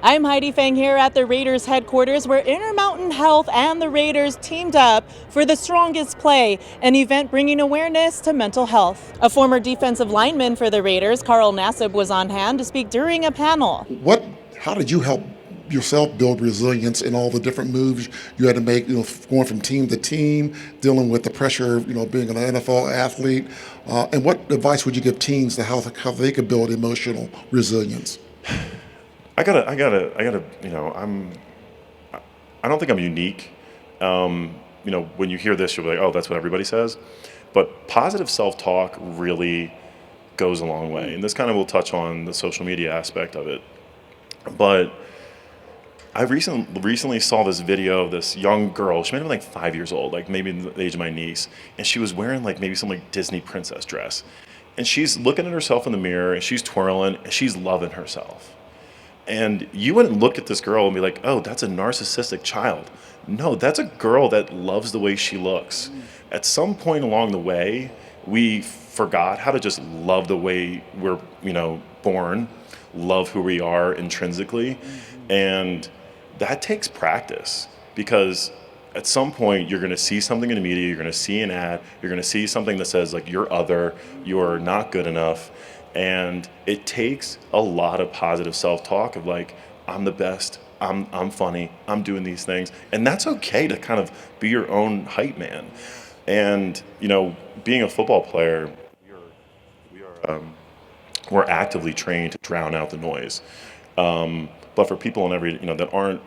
I'm Heidi Fang here at the Raiders headquarters where Intermountain Health and the Raiders teamed up for the Strongest Play, an event bringing awareness to mental health. A former defensive lineman for the Raiders, Carl Nassib, was on hand to speak during a panel. How did you help yourself build resilience in all the different moves you had to make, going from team to team, dealing with the pressure, being an NFL athlete? And what advice would you give teens to how they could build emotional resilience? I gotta. I don't think I'm unique. When you hear this, you'll be like, "Oh, that's what everybody says." But positive self-talk really goes a long way, and this kind of will touch on the social media aspect of it. But I recently saw this video of this young girl. She might have been like 5 years old, like maybe the age of my niece, and she was wearing like maybe some like Disney princess dress, and she's looking at herself in the mirror, and she's twirling, and she's loving herself. And you wouldn't look at this girl and be like, oh, that's a narcissistic child. No, that's a girl that loves the way she looks. At some point along the way, we forgot how to just love the way we're, born, love who we are intrinsically. And that takes practice because at some point you're going to see something in the media, you're going to see an ad, you're going to see something that says like you're other, you're not good enough. And it takes a lot of positive self-talk of like, I'm the best, I'm funny, I'm doing these things. And that's okay to kind of be your own hype man. And, being a football player, we're actively trained to drown out the noise. But for people that aren't,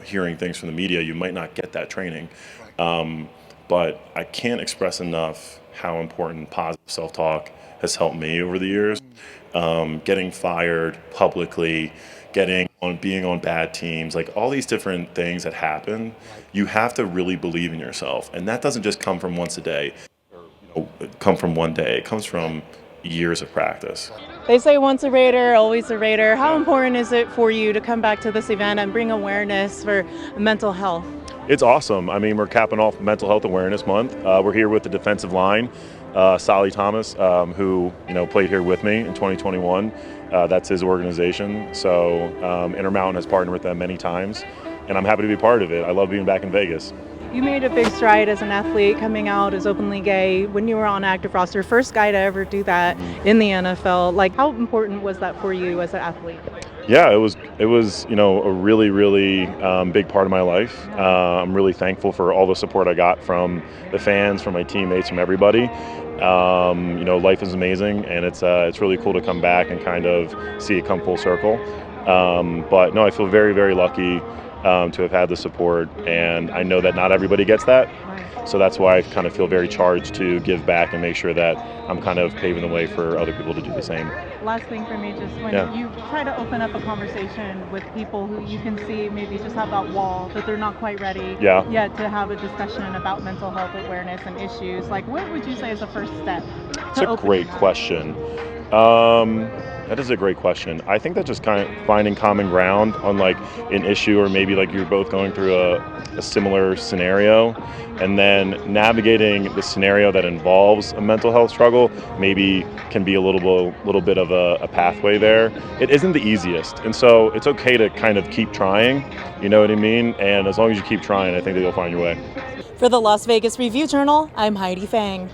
hearing things from the media, you might not get that training. But I can't express enough how important positive self-talk has helped me over the years. Getting fired publicly, being on bad teams, like all these different things that happen, you have to really believe in yourself. And that doesn't just come from once a day, come from one day. It comes from years of practice. They say once a Raider, always a Raider. How important is it for you to come back to this event and bring awareness for mental health? It's awesome. I mean, we're capping off Mental Health Awareness Month. We're here with the defensive line, Solly Thomas, who played here with me in 2021. That's his organization. So Intermountain has partnered with them many times, and I'm happy to be part of it. I love being back in Vegas. You made a big stride as an athlete coming out as openly gay when you were on active roster. First guy to ever do that in the NFL. Like, how important was that for you as an athlete? Yeah, it was a really, really big part of my life. I'm really thankful for all the support I got from the fans, from my teammates, from everybody. Life is amazing, and it's really cool to come back and kind of see it come full circle. But no, I feel very, very lucky to have had the support, and I know that not everybody gets that. So that's why I kind of feel very charged to give back and make sure that I'm kind of paving the way for other people to do the same. Last thing for me, just when you try to open up a conversation with people who you can see maybe just have that wall that they're not quite ready yet to have a discussion about mental health awareness and issues, like what would you say is the first step? It's a great question. That is a great question. I think that just kind of finding common ground on like an issue, or maybe like you're both going through a similar scenario, and then navigating the scenario that involves a mental health struggle maybe can be a little bit of a pathway there. It isn't the easiest, and so it's okay to kind of keep trying, you know what I mean? And as long as you keep trying, I think that you'll find your way. For the Las Vegas Review Journal, I'm Heidi Fang.